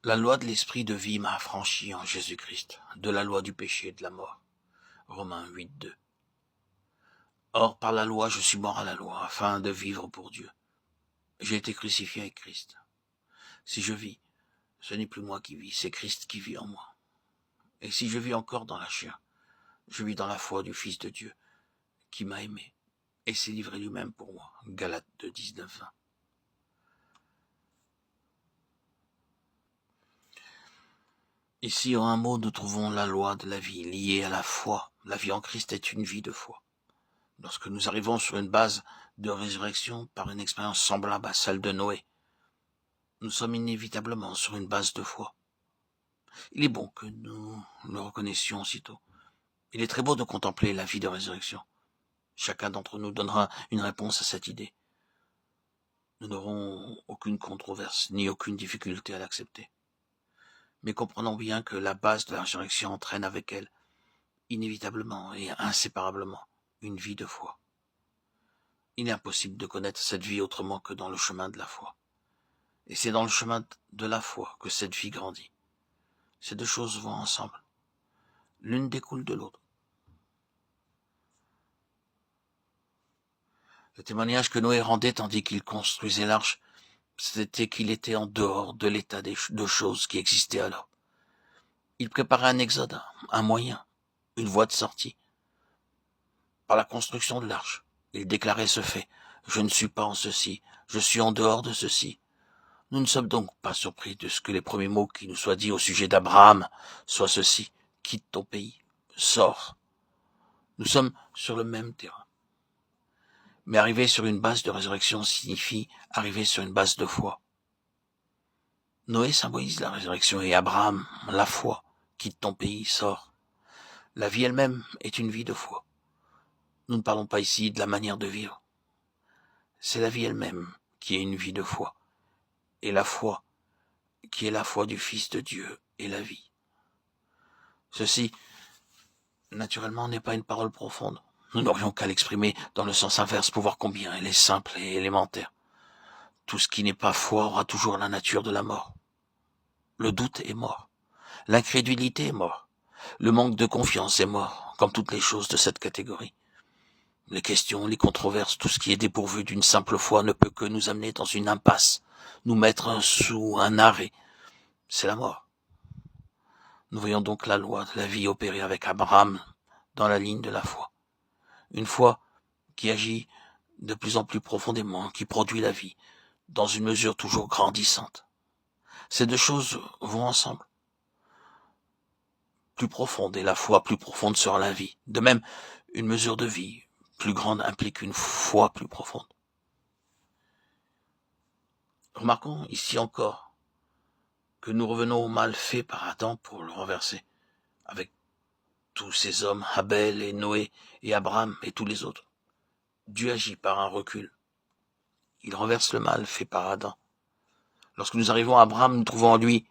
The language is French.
La loi de l'esprit de vie m'a affranchi en Jésus-Christ de la loi du péché et de la mort. Romains 8:2. Or, par la loi, je suis mort à la loi, afin de vivre pour Dieu. J'ai été crucifié avec Christ. Si je vis, ce n'est plus moi qui vis, c'est Christ qui vit en moi. Et si je vis encore dans la chair, je vis dans la foi du Fils de Dieu, qui m'a aimé, et s'est livré lui-même pour moi. Galates 2:19-20. Ici, en un mot, nous trouvons la loi de la vie liée à la foi. La vie en Christ est une vie de foi. Lorsque nous arrivons sur une base de résurrection par une expérience semblable à celle de Noé, nous sommes inévitablement sur une base de foi. Il est bon que nous le reconnaissions aussitôt. Il est très beau de contempler la vie de résurrection. Chacun d'entre nous donnera une réponse à cette idée. Nous n'aurons aucune controverse ni aucune difficulté à l'accepter. Mais comprenons bien que la base de la résurrection entraîne avec elle, inévitablement et inséparablement, une vie de foi. Il est impossible de connaître cette vie autrement que dans le chemin de la foi. Et c'est dans le chemin de la foi que cette vie grandit. Ces deux choses vont ensemble. L'une découle de l'autre. Le témoignage que Noé rendait tandis qu'il construisait l'arche, c'était qu'il était en dehors de l'état de choses qui existait alors. Il préparait un exode, un moyen, une voie de sortie. Par la construction de l'arche, il déclarait ce fait. Je ne suis pas en ceci, je suis en dehors de ceci. Nous ne sommes donc pas surpris de ce que les premiers mots qui nous soient dits au sujet d'Abraham soient ceci. Quitte ton pays, sors. Nous sommes sur le même terrain. Mais arriver sur une base de résurrection signifie arriver sur une base de foi. Noé symbolise la résurrection et Abraham, la foi. Quitte ton pays, sors. La vie elle-même est une vie de foi. Nous ne parlons pas ici de la manière de vivre. C'est la vie elle-même qui est une vie de foi. Et la foi qui est la foi du Fils de Dieu est la vie. Ceci, naturellement, n'est pas une parole profonde. Nous n'aurions qu'à l'exprimer dans le sens inverse pour voir combien elle est simple et élémentaire. Tout ce qui n'est pas foi aura toujours la nature de la mort. Le doute est mort. L'incrédulité est mort. Le manque de confiance est mort, comme toutes les choses de cette catégorie. Les questions, les controverses, tout ce qui est dépourvu d'une simple foi ne peut que nous amener dans une impasse, nous mettre sous un arrêt. C'est la mort. Nous voyons donc la loi de la vie opérer avec Abraham dans la ligne de la foi. Une foi qui agit de plus en plus profondément, qui produit la vie, dans une mesure toujours grandissante. Ces deux choses vont ensemble. Plus profonde et la foi plus profonde sera la vie. De même, une mesure de vie plus grande implique une foi plus profonde. Remarquons ici encore que nous revenons au mal fait par Adam pour le renverser, avec tous ces hommes, Abel et Noé et Abraham et tous les autres. Dieu agit par un recul. Il renverse le mal fait par Adam. Lorsque nous arrivons à Abraham, nous trouvons en lui